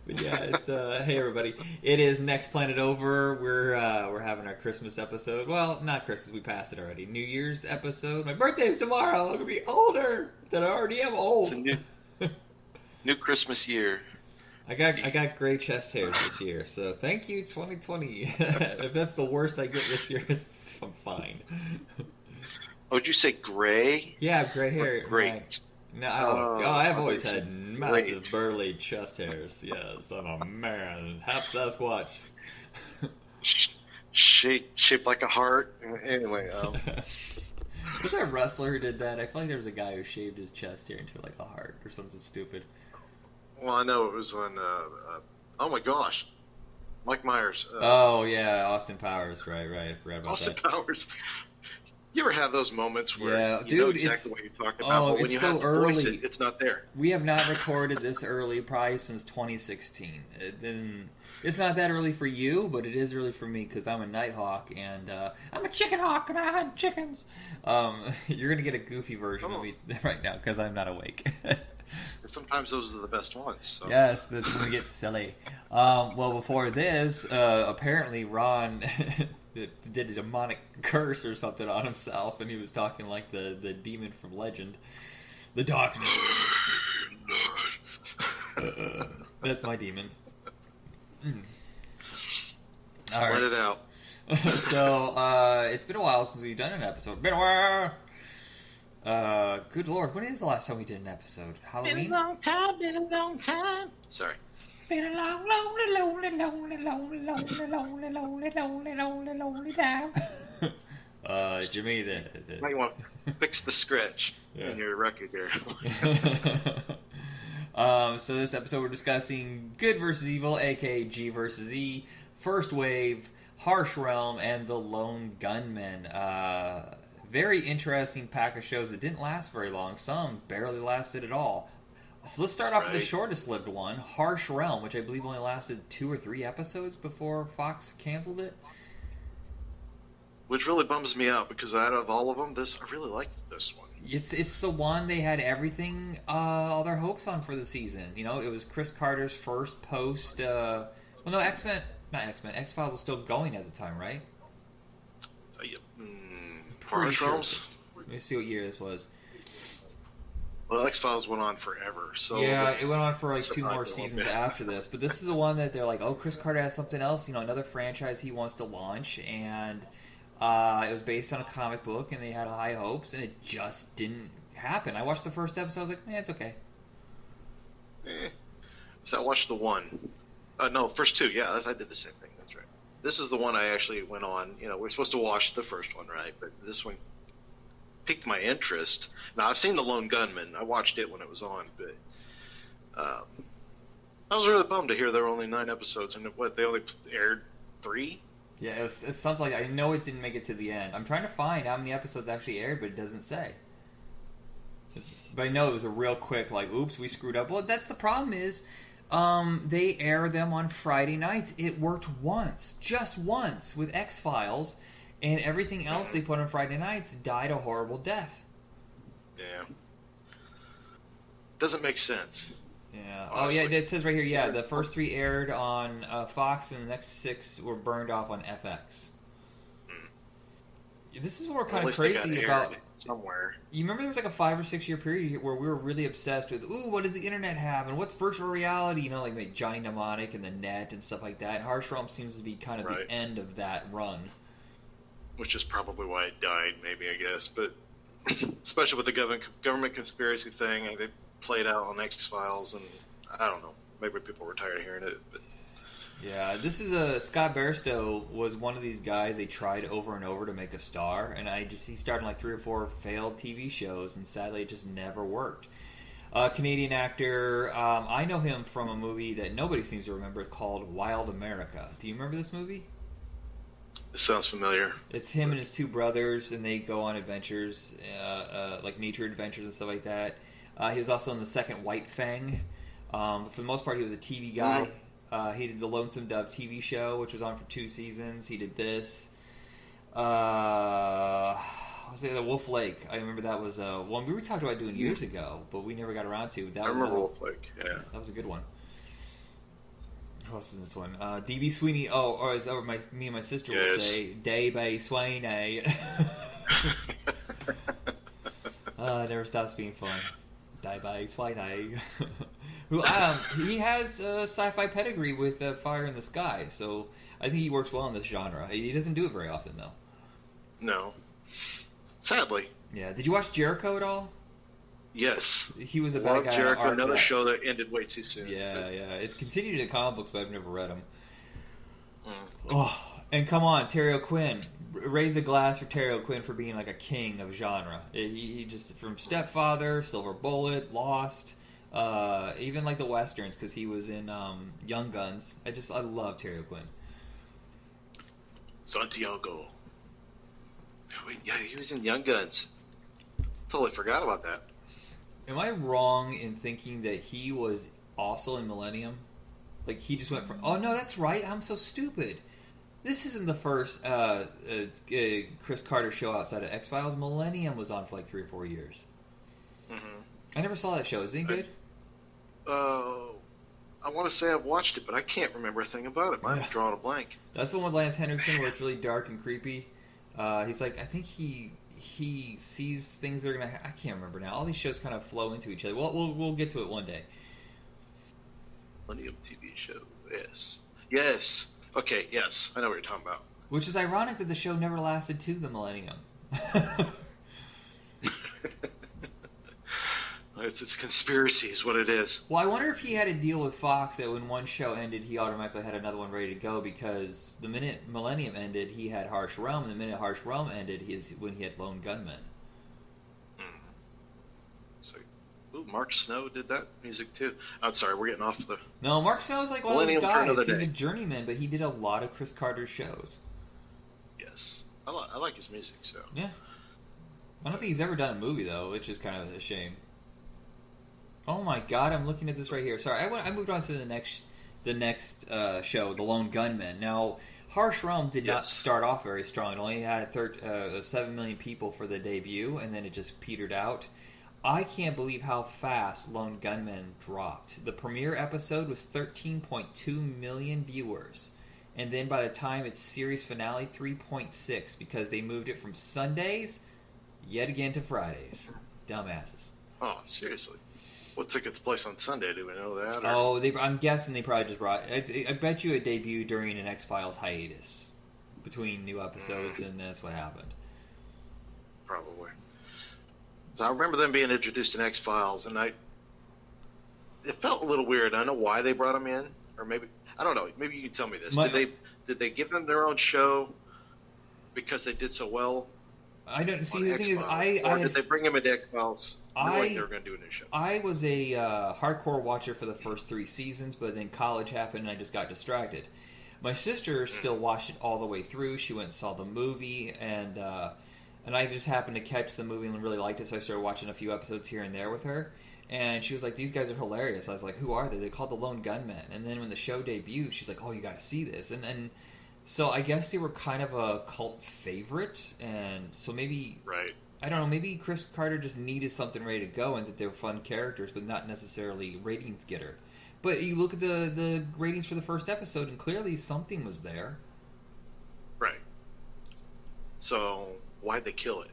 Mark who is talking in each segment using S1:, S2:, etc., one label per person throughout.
S1: But yeah, it's hey everybody. It is Next Planet Over. We're having our Christmas episode. Well, not Christmas, we passed it already. New Year's episode. My birthday's tomorrow. I'm gonna be older than I already am old.
S2: It's a new Christmas year.
S1: I got gray chest hairs this year, so thank you 2020. If that's the worst I get this year, I'm fine.
S2: Oh, did you say gray?
S1: Yeah, gray hair.
S2: Great.
S1: No, I've always had massive burly chest hairs. Yes, I'm a man, half Sasquatch.
S2: Shaped like a heart. Anyway,
S1: was there a wrestler who did that? I feel like there was a guy who shaved his chest hair into like a heart or something stupid.
S2: well, I know it was on. Oh my gosh, Mike Myers.
S1: Oh yeah, Austin Powers. Right. I forgot about
S2: Austin
S1: that.
S2: Powers. You ever have those moments where
S1: Yeah,
S2: you
S1: dude,
S2: know exactly what you're talking about, but when
S1: it's
S2: you
S1: so
S2: have to voice
S1: early.
S2: it's not there?
S1: We have not recorded this early probably since 2016. It's not that early for you, but it is early for me because I'm a nighthawk and I'm a chicken hawk and I hunt chickens. You're gonna get a goofy version of me right now because I'm not awake.
S2: Sometimes those are the best ones. So.
S1: Yes, that's when we get silly. Well, before this, apparently Ron did a demonic curse or something on himself, and he was talking like the demon from Legend, the darkness. That's my demon. All right.
S2: Let it out.
S1: So it's been a while since we've done an episode. Been a while. Good lord, when is the last time we did an episode? Halloween?
S2: Been a long time. Sorry.
S1: Been a long, lonely time. Jimmy,
S2: Might want to fix the scratch in your record there.
S1: So this episode we're discussing Good versus Evil, aka G versus E, First Wave, Harsh Realm, and The Lone Gunmen. Very interesting pack of shows that didn't last very long. Some barely lasted at all. So let's start off with the shortest lived one, Harsh Realm, which I believe only lasted 2 or 3 episodes before Fox canceled it.
S2: Which really bums me out because out of all of them, I really liked this one.
S1: It's the one they had everything, all their hopes on for the season. You know, it was Chris Carter's first post. Well, no, X Files was still going at the time, right?
S2: Harsh Realms.
S1: Let me see what year this was.
S2: Well, X Files went on forever, so
S1: yeah, it went on for like 2 more seasons after this. But this is the one that they're like, oh, Chris Carter has something else, another franchise he wants to launch, and it was based on a comic book, and they had high hopes, and it just didn't happen. I watched the first episode, I was like, it's okay.
S2: So I watched the one. No, first 2. Yeah, I did the same thing. That's right. This is the one I actually went on. We're supposed to watch the first one, right? But this one piqued my interest. Now, I've seen The Lone Gunmen. I watched it when it was on, but I was really bummed to hear there were only 9 episodes, and they only aired 3?
S1: Yeah, it's something like I know it didn't make it to the end. I'm trying to find how many episodes actually aired, but it doesn't say. But I know it was a real quick, like, oops, we screwed up. Well, that's the problem is they air them on Friday nights. It worked once, just once, with X-Files, and everything else they put on Friday nights died a horrible death.
S2: Yeah. Doesn't make sense.
S1: Yeah.
S2: Honestly.
S1: Oh, yeah, it says right here, yeah, the first 3 aired on Fox, and the next 6 were burned off on FX. This is what we're kind of crazy about.
S2: Somewhere.
S1: You remember there was like a 5 or 6 year period where we were really obsessed with, what does the internet have, and what's virtual reality? Like Johnny Mnemonic and the net and stuff like that. And Harsh Realm seems to be kind of the end of that run.
S2: Which is probably why it died, maybe, I guess. But especially with the government conspiracy thing, they played out on X-Files, and I don't know. Maybe people were tired of hearing it. But
S1: yeah, this is Scott Bairstow was one of these guys they tried over and over to make a star, and he started like 3 or 4 failed TV shows, and sadly it just never worked. Canadian actor, I know him from a movie that nobody seems to remember called Wild America. Do you remember this movie?
S2: It sounds familiar.
S1: It's him and his 2 brothers, and they go on adventures, like nature adventures and stuff like that. He was also in the second White Fang. But for the most part, he was a TV guy. He did the Lonesome Dove TV show, which was on for 2 seasons. He did this. Was it the Wolf Lake? I remember that was one we talked about doing years ago, but we never got around to.
S2: I remember Wolf Lake, yeah.
S1: That was a good one. What's in this one? DB Sweeney. Or as me and my sister will say, DB Sweeney. It never stops being fun. DB Sweeney. Who he has a sci-fi pedigree with Fire in the Sky, so I think he works well in this genre. He doesn't do it very often, though.
S2: No, sadly.
S1: Yeah. Did you watch Jericho at all?
S2: Yes.
S1: He was a
S2: Love
S1: bad guy.
S2: Jericho, another show that ended way too soon.
S1: Yeah. It's continued in comic books, but I've never read them.
S2: Mm.
S1: Oh, and come on, Terry O'Quinn. Raise a glass for Terry O'Quinn for being like a king of genre. He just, from Stepfather, Silver Bullet, Lost, even like the Westerns, because he was in Young Guns. I love Terry O'Quinn.
S2: Santiago. Wait, yeah, he was in Young Guns. Totally forgot about that.
S1: Am I wrong in thinking that he was also in Millennium? Like, he just went from... Oh, no, that's right. I'm so stupid. This isn't the first Chris Carter show outside of X-Files. Millennium was on for like 3 or 4 years.
S2: Mm-hmm.
S1: I never saw that show. Is it good?
S2: I want to say I've watched it, but I can't remember a thing about it. I'm drawing a blank.
S1: That's the one with Lance Henriksen where it's really dark and creepy. He's like, I think he sees things that are gonna. I can't remember now. All these shows kind of flow into each other. We'll get to it one day.
S2: Millennium TV show. Yes. Okay. Yes, I know what you're talking about.
S1: Which is ironic that the show never lasted to the Millennium.
S2: It's conspiracy is what it is.
S1: Well, I wonder if he had a deal with Fox that when one show ended, he automatically had another one ready to go, because the minute Millennium ended, he had Harsh Realm, and the minute Harsh Realm ended, when he had Lone Gunmen.
S2: So, Mark Snow did that music too. I'm sorry, we're getting off the...
S1: No, Mark Snow's like one
S2: Millennium
S1: of those guys. He's a journeyman, but he did a lot of Chris Carter's shows.
S2: Yes. I like his music, so...
S1: Yeah. I don't think he's ever done a movie, though, which is kind of a shame. Oh my god, I'm looking at this right here. Sorry, I moved on to the next show, The Lone Gunmen. Now, Harsh Realm did not start off very strong. It only had 7 million people for the debut, and then it just petered out. I can't believe how fast Lone Gunmen dropped. The premiere episode was 13.2 million viewers. And then by the time its series finale, 3.6, because they moved it from Sundays yet again to Fridays. Dumbasses.
S2: Oh, seriously? What took its place on Sunday? Do we know that? Or?
S1: Oh, I'm guessing they probably just brought... I bet you it debuted during an X-Files hiatus between new episodes, and that's what happened.
S2: Probably. So I remember them being introduced in X-Files, and it felt a little weird. I don't know why they brought them in, or maybe... I don't know. Maybe you can tell me this. Did they give them their own show because they did so well?
S1: I don't... See, the thing is,
S2: did they bring them into X-Files knowing they were going to do a new show?
S1: I was a hardcore watcher for the first 3 seasons, but then college happened and I just got distracted. My sister still watched it all the way through. She went and saw the movie, and I just happened to catch the movie and really liked it, so I started watching a few episodes here and there with her. And she was like, these guys are hilarious. I was like, who are they? They're called the Lone Gunmen. And then when the show debuted, she's like, oh, you got to see this. And so I guess they were kind of a cult favorite, and so maybe...
S2: Right.
S1: I don't know, maybe Chris Carter just needed something ready to go, and that they were fun characters, but not necessarily ratings getter. But you look at the ratings for the first episode, and clearly something was there.
S2: Right. So, why'd they kill it?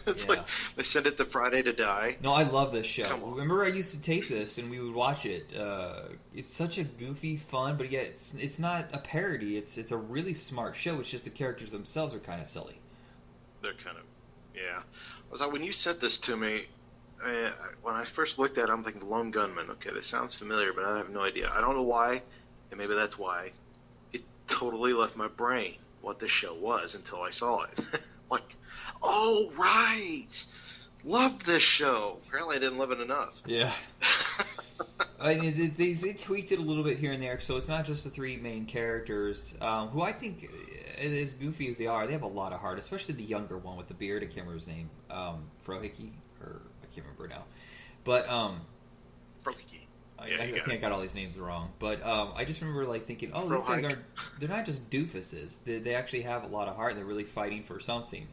S2: It's
S1: Yeah.
S2: like, they sent it to Friday to die.
S1: No, I love this show. Remember I used to tape this, and we would watch it. It's such a goofy, fun, but yet it's not a parody. It's a really smart show. It's just the characters themselves are kind of silly.
S2: They're kind of... Yeah. I was like, when you sent this to me, when I first looked at it, I'm thinking Lone Gunmen. Okay, this sounds familiar, but I have no idea. I don't know why, and maybe that's why. It totally left my brain what this show was until I saw it. Like, oh, right! Loved this show. Apparently I didn't love it enough.
S1: Yeah. I mean, they tweaked it a little bit here and there, so it's not just the 3 main characters, who I think, as goofy as they are, they have a lot of heart, especially the younger one with the beard. I can't remember his name. Frohickey? Or I can't remember now. But,
S2: Frohickey.
S1: I think I got all these names wrong. But I just remember thinking, oh, these guys they're not just doofuses. They actually have a lot of heart, and they're really fighting for something.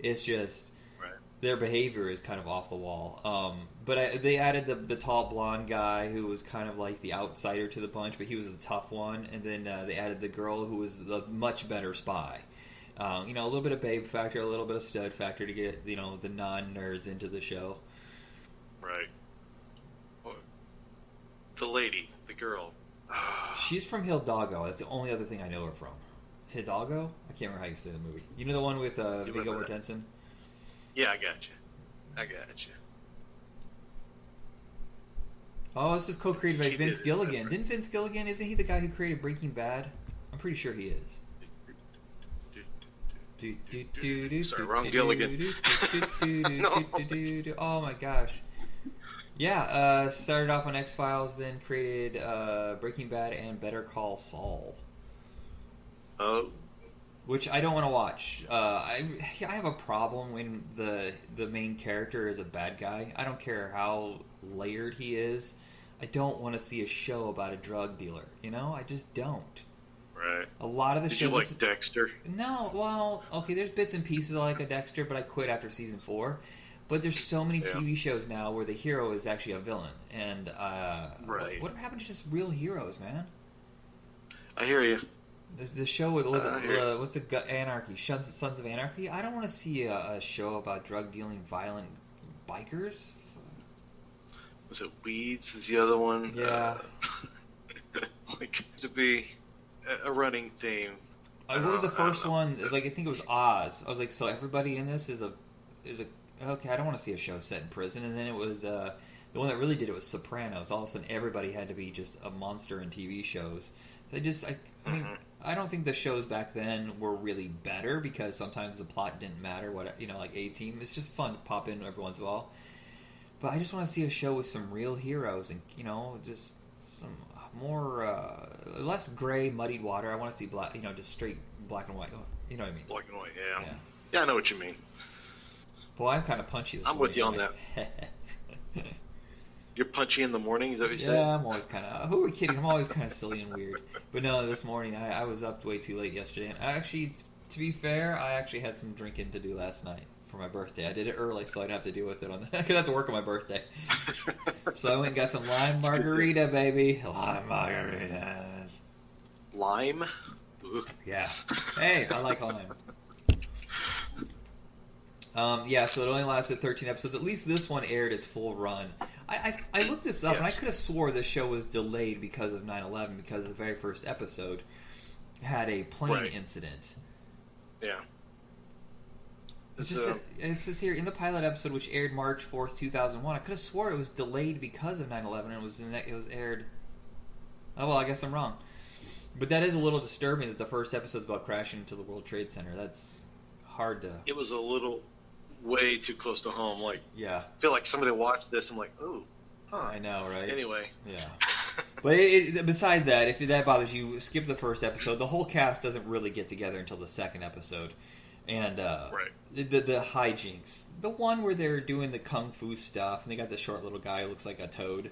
S1: It's just...
S2: Right.
S1: their behavior is kind of off the wall. But they added the tall blonde guy who was kind of like the outsider to the bunch, but he was the tough one. And then they added the girl who was the much better spy. A little bit of babe factor, a little bit of stud factor to get the non-nerds into the show.
S2: Right. The lady, the girl.
S1: She's from Hidalgo. That's the only other thing I know her from. Hidalgo? I can't remember how you say the movie. You know the one with Viggo Mortensen?
S2: Yeah, I got you.
S1: Oh, this is co-created by Vince Gilligan. Didn't Vince Gilligan, isn't he the guy who created Breaking Bad? I'm pretty sure he is.
S2: Sorry, wrong Gilligan.
S1: Oh my gosh. Yeah, started off on X-Files, then created Breaking Bad and Better Call Saul.
S2: Oh.
S1: Which I don't want to watch. I have a problem when the main character is a bad guy. I don't care how layered he is. I don't want to see a show about a drug dealer. I just don't.
S2: Right.
S1: A lot of the
S2: shows.
S1: Did
S2: you like Dexter?
S1: No, well, okay, there's bits and pieces I like a Dexter, but I quit after season 4. But there's so many TV shows now where the hero is actually a villain, and
S2: right.
S1: What happened to just real heroes, man?
S2: I hear you.
S1: The show with what's the Anarchy? Sons of Anarchy. I don't want to see a show about drug dealing, violent bikers.
S2: Was it Weeds? Is the other one?
S1: Yeah.
S2: To be a running theme.
S1: What was the first one? I think it was Oz. I was like, so everybody in this is a okay. I don't want to see a show set in prison. And then it was the one that really did it was Sopranos. All of a sudden, everybody had to be just a monster in TV shows. I mean, I don't think the shows back then were really better because sometimes the plot didn't matter. Like A-Team, it's just fun to pop in every once in a while. But I just want to see a show with some real heroes and just some more less gray, muddied water. I want to see black, just straight black and white. You know what I mean?
S2: Black and white, yeah. Yeah, I know what you mean.
S1: Boy, I'm kind of punchy this morning.
S2: I'm with you on that. You're punchy in the morning, is that what you said?
S1: Yeah, I'm always kind of... Who are we kidding? I'm always kind of silly and weird. But no, this morning, I was up way too late yesterday. And actually, to be fair, I actually had some drinking to do last night for my birthday. I did it early, so I'd have to deal with it on I could have to work on my birthday. So I went and got some lime margarita, baby. Lime margaritas.
S2: Lime?
S1: Yeah. Hey, I like lime. So it only lasted 13 episodes. At least this one aired its full run. I looked this up, and I could have swore this show was delayed because of 9/11, because the very first episode had a plane incident. Yeah. It says here, in the pilot episode, which aired March 4th, 2001, I could have swore it was delayed because of 9/11, and it was aired... Oh, well, I guess I'm wrong. But that is a little disturbing that the first episode's about crashing into the World Trade Center. That's hard to...
S2: It was a little... way too close to home.
S1: Yeah.
S2: I feel like somebody watched this. I'm like, oh, huh.
S1: I know, right?
S2: Anyway,
S1: yeah. But besides that, if that bothers you, skip the first episode. The whole cast doesn't really get together until the second episode, and the hijinks, the one where they're doing the kung fu stuff, and they got the short little guy who looks like a toad.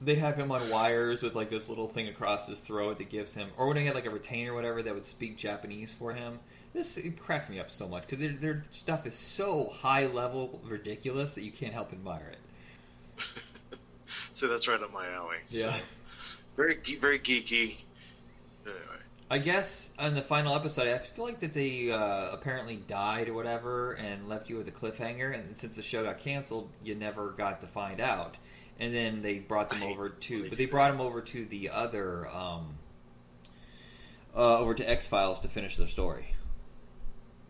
S1: They have him on wires with this little thing across his throat that gives him, or when he had a retainer or whatever that would speak Japanese for him. It cracked me up so much because their stuff is so high level ridiculous that you can't help admire it.
S2: So that's right up my alley.
S1: Yeah,
S2: so, very geeky. Anyway,
S1: I guess on the final episode, I feel like that they apparently died or whatever and left you with a cliffhanger. And since the show got canceled, you never got to find out. And then they brought them over to the other over to X-Files to finish their story.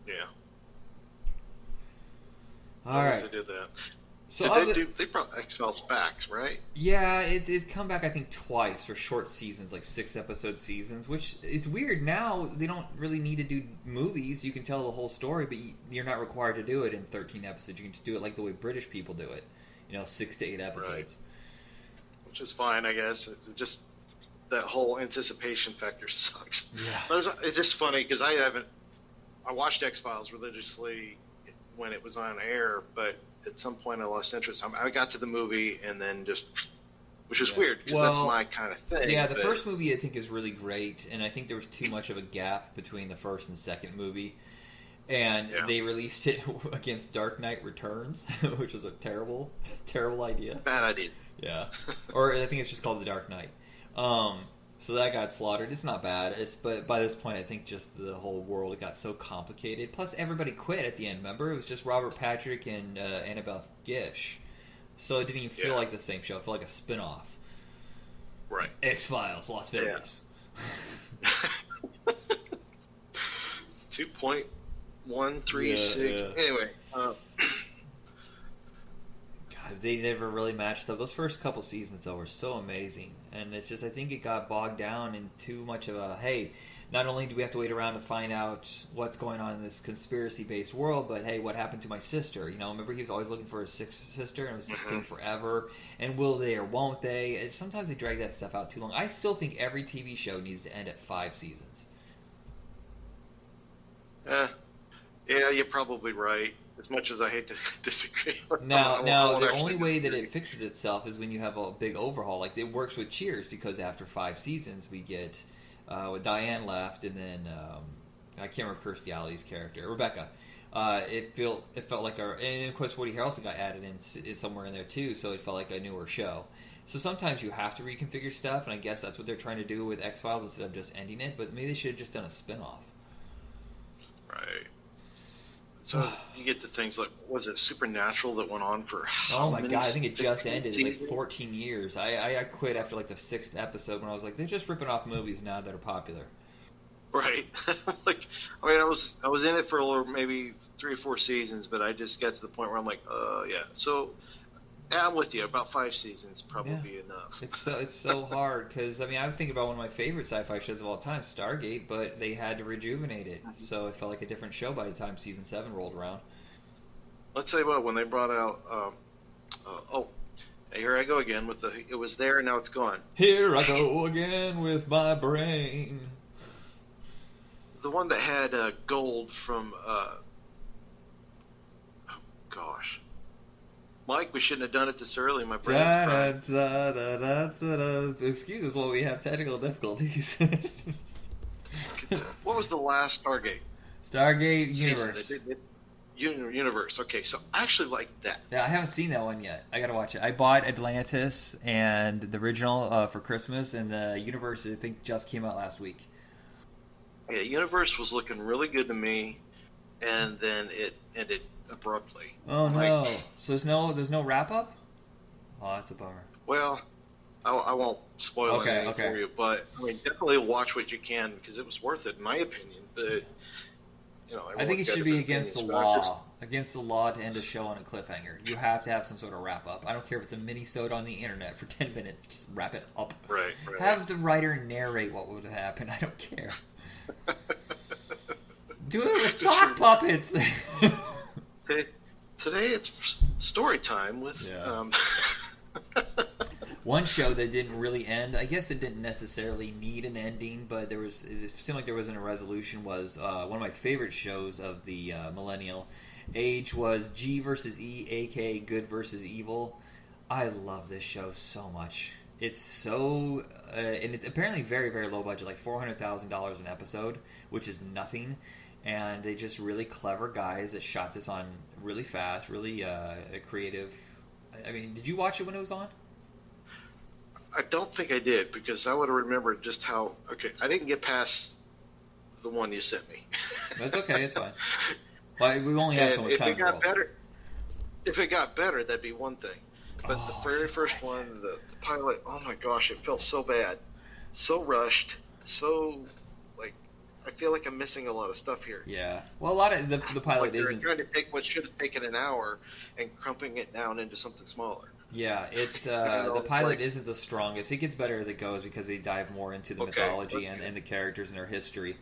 S2: Yeah.
S1: All right.
S2: They did that.
S1: So
S2: they brought X-Files back, right?
S1: Yeah, it's come back I think twice for short seasons, 6-episode seasons, which is weird. Now they don't really need to do movies. You can tell the whole story, but you're not required to do it in 13 episodes. You can just do it like the way British people do it. 6 to 8 episodes.
S2: Right. Which is fine, I guess. It's just that whole anticipation factor sucks.
S1: Yeah.
S2: It's just funny because I watched X-Files religiously when it was on air, but at some point I lost interest. I got to the movie and then which is weird because that's my kind of thing.
S1: Yeah, the first movie I think is really great, and I think there was too much of a gap between the first and second movie. And they released it against Dark Knight Returns, which was a terrible, terrible idea.
S2: Bad idea.
S1: Yeah. Or I think it's just called The Dark Knight. So that got slaughtered. It's not bad. But by this point, I think just the whole world got so complicated. Plus, everybody quit at the end, remember? It was just Robert Patrick and Annabelle Gish. So it didn't even feel like the same show. It felt like a spin-off.
S2: Right.
S1: X-Files, Las Vegas.
S2: Yeah. 2.136. Anyway. God,
S1: they never really matched up. Those first couple seasons, though, were so amazing. And it's just, I think it got bogged down in too much of a, hey, not only do we have to wait around to find out what's going on in this conspiracy-based world, but hey, what happened to my sister? You know, remember he was always looking for his sister, and it was just taking forever. And will they or won't they? And sometimes they drag that stuff out too long. I still think every TV show needs to end at 5 seasons.
S2: Yeah, you're probably right. As much as I hate to disagree.
S1: Now, the only way that it fixes itself is when you have a big overhaul. Like, it works with Cheers, because after 5 seasons, we get with Diane left, and then I can't remember Kirstie Alley's character, Rebecca. It felt like and of course Woody Harrelson got added in somewhere in there too, so it felt like a newer show. So sometimes you have to reconfigure stuff, and I guess that's what they're trying to do with X-Files instead of just ending it. But maybe they should have just done a spin-off.
S2: Right. So you get to things like, was it Supernatural that went on for
S1: oh my god, I think it just ended in like 14 years. I quit after like the 6th episode when I was like, they're just ripping off movies now that are popular.
S2: Right. Like, I mean, I was in it for maybe 3 or 4 seasons, but I just got to the point where I'm like, yeah. So I'm with you. About 5 seasons probably enough.
S1: It's so hard because I mean, I would think about one of my favorite sci-fi shows of all time, Stargate, but they had to rejuvenate it, so it felt like a different show by the time season 7 rolled around.
S2: Let's say what when they brought out. Here I go again with the. It was there, now it's gone.
S1: Here I go again with my brain.
S2: The one that had gold from. Oh gosh. Mike, we shouldn't have done it this early. My brain's fried.
S1: Excuse us while we have technical difficulties.
S2: What was the last Stargate?
S1: Stargate Universe.
S2: Universe. Okay, so I actually like that.
S1: Yeah, I haven't seen that one yet. I gotta watch it. I bought Atlantis and the original for Christmas, and the Universe I think just came out last week.
S2: Yeah, Universe was looking really good to me, and then it ended abruptly.
S1: Oh no! So there's no wrap up? Oh, that's a bummer.
S2: Well, I won't spoil anything for you, but I mean, definitely watch what you can because it was worth it, in my opinion. But you know,
S1: I think it should be against the law. Against the law to end a show on a cliffhanger. You have to have some sort of wrap up. I don't care if it's a mini-sode on the internet for 10 minutes. Just wrap it up.
S2: Right.
S1: Have the writer narrate what would happen. I don't care. Do it with sock puppets.
S2: Today it's story time with.
S1: One show that didn't really end. I guess it didn't necessarily need an ending, but it seemed like there wasn't a resolution. Was one of my favorite shows of the millennial age was G versus E, aka Good versus Evil. I love this show so much. It's so and it's apparently very, very low budget, like $400,000 an episode, which is nothing. And they just really clever guys that shot this on really fast, really creative. I mean, did you watch it when it was on?
S2: I don't think I did because I would have remembered just how. Okay, I didn't get past the one you sent me.
S1: That's okay. It's fine. Well, we only have so much time.
S2: If it got better, that'd be one thing. But the very first one, the pilot, oh my gosh, it felt so bad, so rushed, so like I feel like I'm missing a lot of stuff here.
S1: Yeah. Well, a lot of the pilot isn't
S2: trying to take what should have taken an hour and crumping it down into something smaller.
S1: Yeah, it's the pilot isn't the strongest. It gets better as it goes because they dive more into the mythology and the characters and their history.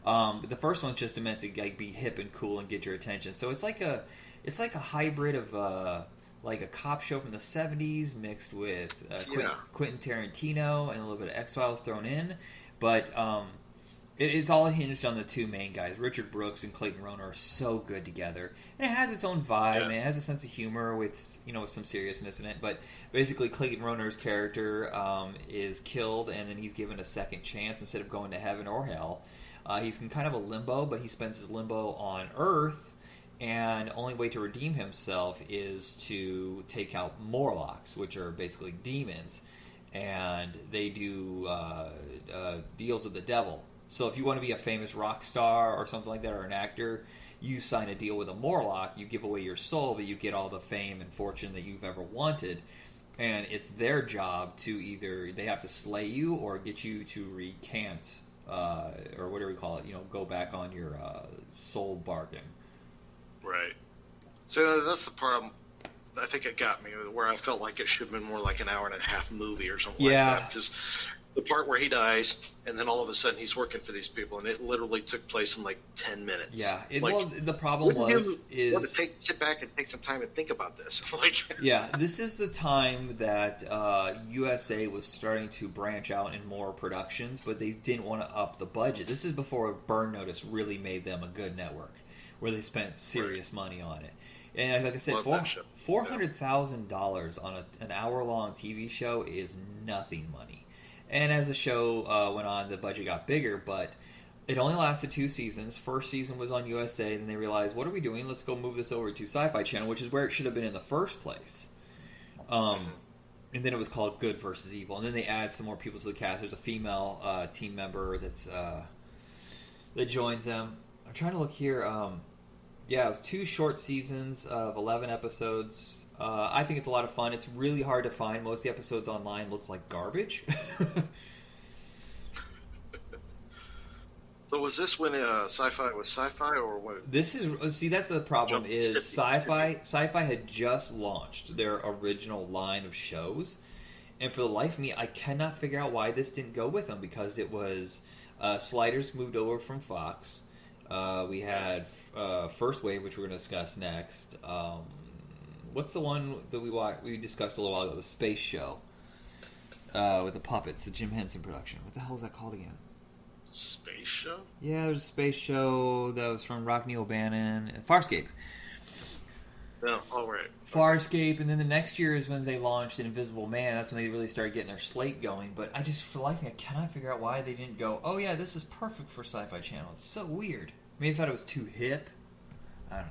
S1: But the first one's just meant to like be hip and cool and get your attention. So it's like a hybrid of like a cop show from the 70s mixed with Quentin Tarantino and a little bit of X-Files thrown in. But It's all hinged on the two main guys. Richard Brooks and Clayton Rohner are so good together, and it has its own vibe. And it has a sense of humor with with some seriousness in it. But basically, Clayton Rohner's character is killed, and then he's given a second chance instead of going to heaven or hell. He's in kind of a limbo, but he spends his limbo on Earth, and only way to redeem himself is to take out Morlocks, which are basically demons, and they do deals with the devil. So if you want to be a famous rock star or something like that, or an actor, you sign a deal with a Morlock, you give away your soul, but you get all the fame and fortune that you've ever wanted. And it's their job to either, they have to slay you or get you to recant, or whatever we call it, go back on your soul bargain.
S2: Right. So that's the part I think it got me, where I felt like it should have been more like an hour and a half movie or something like that. Because the part where he dies, and then all of a sudden he's working for these people, and it literally took place in like 10 minutes.
S1: Yeah. Well, the problem want
S2: to sit back and take some time and think about this.
S1: This is the time that USA was starting to branch out in more productions, but they didn't want to up the budget. This is before Burn Notice really made them a good network, where they spent serious money on it. And like I said, $400,000 on an hour-long TV show is nothing money. And as the show went on, the budget got bigger, but it only lasted 2 seasons. First season was on USA, then they realized, what are we doing? Let's go move this over to Sci-Fi Channel, which is where it should have been in the first place. And then it was called Good versus Evil. And then they add some more people to the cast. There's a female team member that joins them. I'm trying to look here. It was 2 short seasons of 11 episodes. I think it's a lot of fun. It's really hard to find. Most of the episodes online look like garbage.
S2: So was this when Sci-Fi was Sci-Fi, or what?
S1: This is that's the problem. Is Sci-Fi had just launched their original line of shows, and for the life of me, I cannot figure out why this didn't go with them, because it was Sliders moved over from Fox. We had First Wave, which we're going to discuss next. What's the one that we discussed a little while ago? The space show with the puppets, the Jim Henson production. What the hell is that called again?
S2: Space show?
S1: Yeah, there's a space show that was from Rockney O'Bannon. Farscape.
S2: No, all right.
S1: Farscape, and then the next year is when they launched Invisible Man. That's when they really started getting their slate going. But I just, for the life of me, I cannot figure out why they didn't go, oh yeah, this is perfect for Sci-Fi Channel. It's so weird. Maybe they thought it was too hip. I don't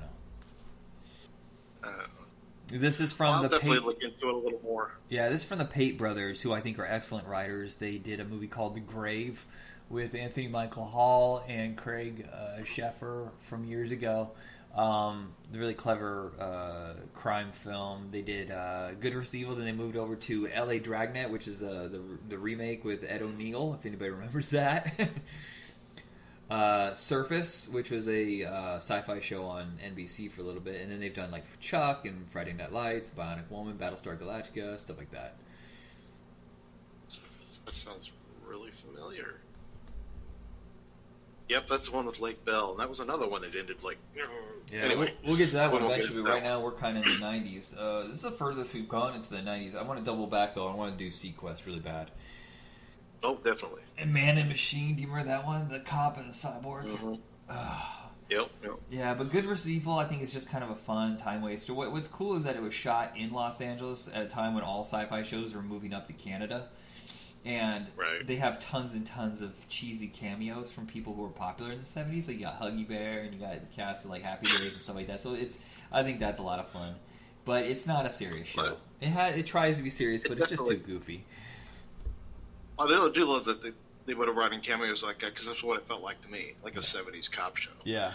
S1: know. This is from
S2: I'll
S1: the
S2: definitely look into it a little more.
S1: Yeah, this is from the Pate brothers, who I think are excellent writers. They did a movie called The Grave with Anthony Michael Hall and Craig Sheffer from years ago. The really clever crime film. They did Good vs. Evil, then they moved over to L.A. Dragnet, which is the remake with Ed O'Neill, if anybody remembers that. Surface, which was a sci-fi show on NBC for a little bit, and then they've done like Chuck and Friday Night Lights, Bionic Woman, Battlestar Galactica, stuff like that.
S2: That sounds really familiar. Yep, that's the one with Lake Bell, and that was another one that ended like.
S1: Yeah,
S2: anyway,
S1: we'll get to that one eventually. But right now, we're kind of in the '90s. This is the furthest we've gone into the '90s. I want to double back though. I want to do Sequest really bad.
S2: Oh, definitely.
S1: And Man and Machine, do you remember that one? The cop and the cyborg?
S2: Mm-hmm. Yep.
S1: Yeah, but Good vs. Evil, I think, is just kind of a fun time waster. What's cool is that it was shot in Los Angeles at a time when all sci-fi shows were moving up to Canada. And they have tons and tons of cheesy cameos from people who were popular in the 70s. Like, you got Huggy Bear, and you got the cast of like Happy Days and stuff like that. So I think that's a lot of fun. But it's not a serious show. It tries to be serious, but it's just too goofy.
S2: I do love that they would have brought in cameos like that, because that's what it felt like to me, like a 70s cop show.
S1: Yeah.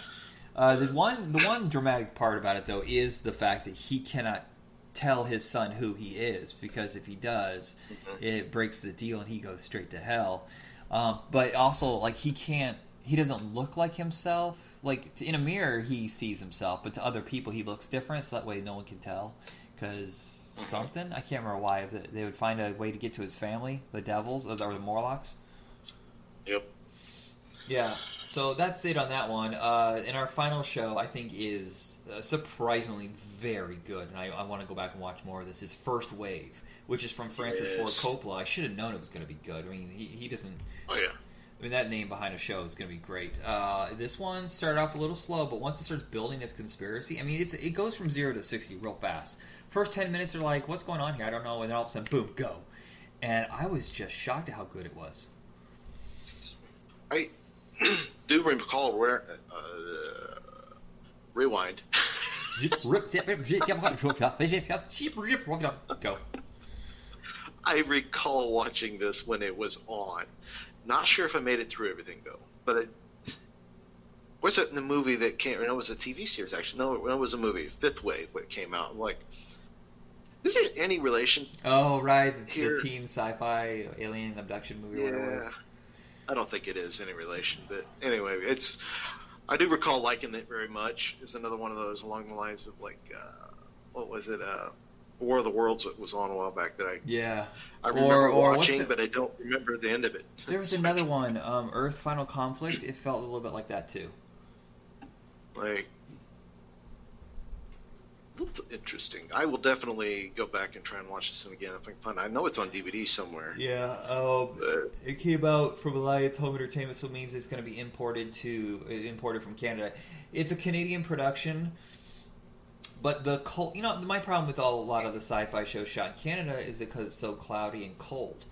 S1: The one dramatic part about it, though, is the fact that he cannot tell his son who he is, because if he does, it breaks the deal and he goes straight to hell. But also, like, he doesn't look like himself. Like, in a mirror, he sees himself, but to other people, he looks different, so that way no one can tell. Because something, I can't remember why, if they would find a way to get to his family, the Devils, or the Morlocks.
S2: Yep.
S1: Yeah, so that's it on that one. And our final show, I think, is surprisingly very good, and I want to go back and watch more of this, is First Wave, which is from Francis Ford Coppola. I should have known it was going to be good. I mean, he doesn't...
S2: Oh, yeah.
S1: mean, that name behind a show is going to be great. This one started off a little slow, but once it starts building its conspiracy, I mean, it goes from 0 to 60 real fast. First 10 minutes are like, what's going on here? I don't know. And then all of a sudden, boom, go. And I was just shocked at how good it was.
S2: I do recall where... rewind.
S1: Go.
S2: I recall watching this when it was on. Not sure if I made it through everything, though. But what's it in the movie that came... No, it was a TV series, actually. No, it was a movie. Fifth Wave, when it came out. I'm like, is it any relation?
S1: Oh, right. The teen sci-fi alien abduction movie.
S2: Yeah.
S1: Whatever it was.
S2: I don't think it is any relation. But anyway, it's... I do recall liking it very much. It's another one of those along the lines of, like... what was it? War of the Worlds that was on a while back that I remember watching, but I don't remember the end of it.
S1: There was another one, Earth Final Conflict. It felt a little bit like that too.
S2: Like, that's interesting. I will definitely go back and try and watch this one again if I can find it. I know it's on DVD somewhere.
S1: Yeah, it came out from Alliance Home Entertainment, so it means it's going to be imported from Canada. It's a Canadian production. But my problem with a lot of the sci-fi shows shot in Canada is because it's so cloudy and cold,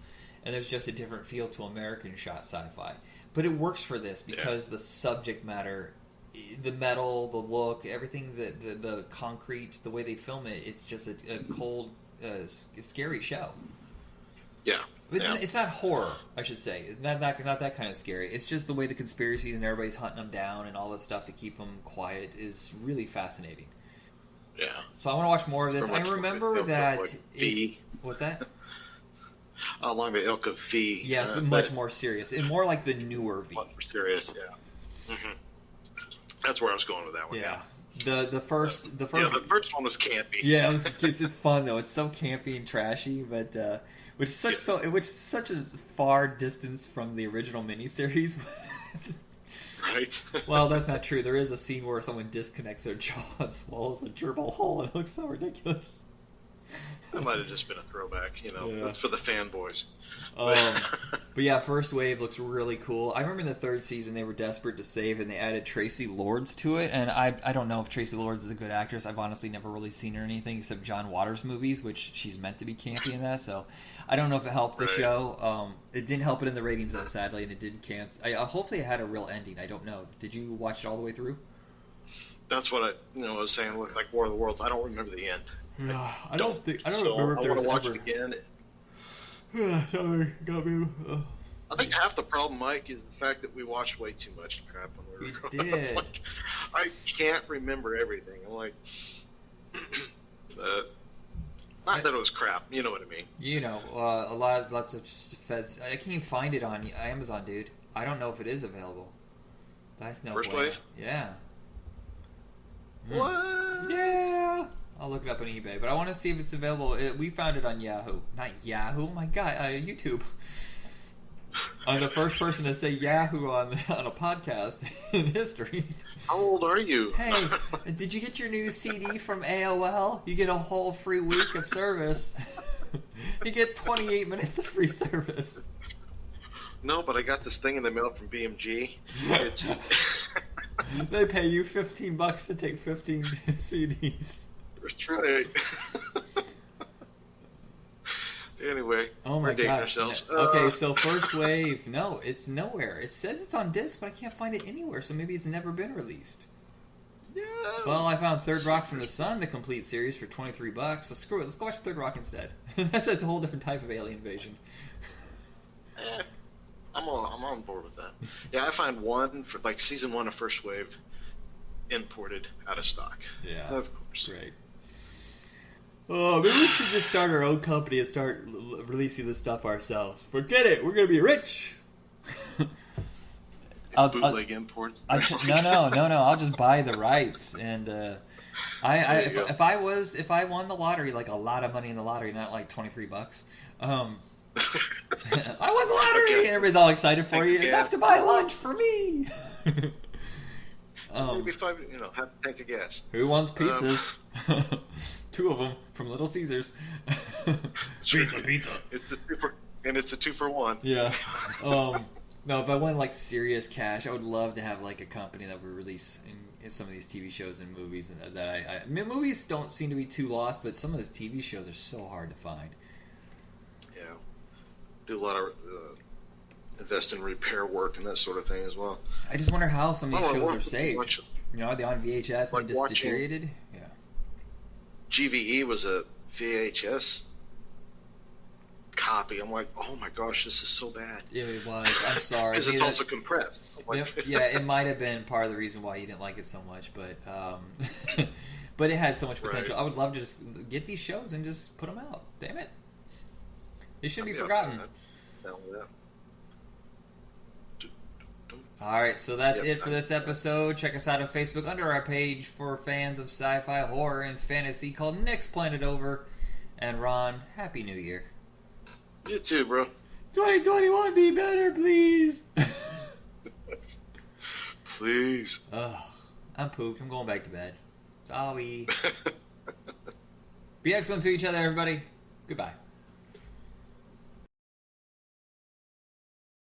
S1: and there's just a different feel to American shot sci-fi. But it works for this because the subject matter, the metal, the look, everything, the concrete, the way they film it, it's just a cold, scary show.
S2: Yeah.
S1: It's not horror, I should say. It's not that kind of scary. It's just the way the conspiracies and everybody's hunting them down and all this stuff to keep them quiet is really fascinating.
S2: Yeah.
S1: So I want to watch more of this. I remember that...
S2: V.
S1: What's that?
S2: Along the ilk of V.
S1: Yeah, it's been much more serious. And more like the newer V.
S2: Much more serious, yeah. Mm-hmm. That's where I was going with that one.
S1: Yeah. The first
S2: one was campy.
S1: Yeah, it's fun though. It's so campy and trashy, but which is such a far distance from the original miniseries.
S2: Right.
S1: Well, that's not true. There is a scene where someone disconnects their jaw and swallows a gerbil whole, and it looks so ridiculous.
S2: That might have just been a throwback, That's for the fanboys.
S1: But yeah, First Wave looks really cool. I remember in the third season they were desperate to save, and they added Tracy Lords to it. And I don't know if Tracy Lords is a good actress. I've honestly never really seen her in anything except John Waters movies, which she's meant to be campy in that. So I don't know if it helped the show. It didn't help it in the ratings though, sadly, and it did cancel. Hopefully it had a real ending. I don't know. Did you watch it all the way through?
S2: That's what I was saying. Like War of the Worlds. I don't remember the end.
S1: I don't remember if there was
S2: watch it again.
S1: Sorry, got me.
S2: I think half the problem, Mike, is the fact that we watched way too much crap when we were
S1: did.
S2: Like, I can't remember everything. I'm like, not that it was crap. You know what I mean?
S1: Lots of feds. I can't even find it on Amazon, dude. I don't know if it is available. That's no
S2: First
S1: way.
S2: Wave?
S1: Yeah.
S2: What?
S1: Yeah. I'll look it up on eBay, but I want to see if it's available. We found it on Yahoo. Not Yahoo, oh my god, YouTube. I'm the first person to say Yahoo on a podcast in history.
S2: How old are you?
S1: Hey, did you get your new CD from AOL? You get a whole free week of service. You get 28 minutes of free service.
S2: No, but I got this thing in the mail from BMG.
S1: They pay you $15 to take 15 CDs.
S2: That's right. Anyway,
S1: oh my gosh.
S2: Ourselves.
S1: Okay, so First Wave, no, it's nowhere. It says it's on disc, but I can't find it anywhere, so maybe it's never been released.
S2: Yeah.
S1: Well, I found Third Rock from the Sun, the complete series, for $23, so screw it, let's go watch Third Rock instead. That's a whole different type of alien invasion.
S2: I'm on board with that. Yeah, I find one for like season 1 of First Wave imported out of stock.
S1: Yeah,
S2: of course.
S1: Great. Oh, maybe we should just start our own company and start releasing this stuff ourselves. Forget it, we're gonna be rich.
S2: Bootleg imports.
S1: No. I'll just buy the rights, and if I won the lottery, like a lot of money in the lottery, not like $23. I won the lottery! Okay. Everybody's all excited for you. Enough to buy lunch for me!
S2: Maybe have a tank of gas.
S1: Who wants pizzas? 2 of them from Little Caesars. Pizza.
S2: It's a 2 for 1.
S1: Yeah. No, if I went like serious cash, I would love to have like a company that would release in some of these TV shows and movies. And I mean, movies don't seem to be too lost, but some of these TV shows are so hard to find.
S2: Yeah, do a lot of invest in repair work and that sort of thing as well.
S1: I just wonder how some of these shows are saved. You know, are they on VHS and they just deteriorated? Yeah.
S2: GVE was a VHS copy. I'm like, oh my gosh, this is so bad.
S1: Yeah, it was. I'm sorry.
S2: Because it's also compressed.
S1: Yeah, it might have been part of the reason why you didn't like it so much, but but it had so much potential. Right. I would love to just get these shows and just put them out. Damn it. They shouldn't be forgotten. Alright, so that's it for this episode. Check us out on Facebook under our page for fans of sci-fi, horror, and fantasy called Nick's Planet Over. And Ron, Happy New Year.
S2: You too, bro.
S1: 2021 be better, please.
S2: Please.
S1: Ugh, I'm pooped. I'm going back to bed. Sorry. Be excellent to each other, everybody. Goodbye.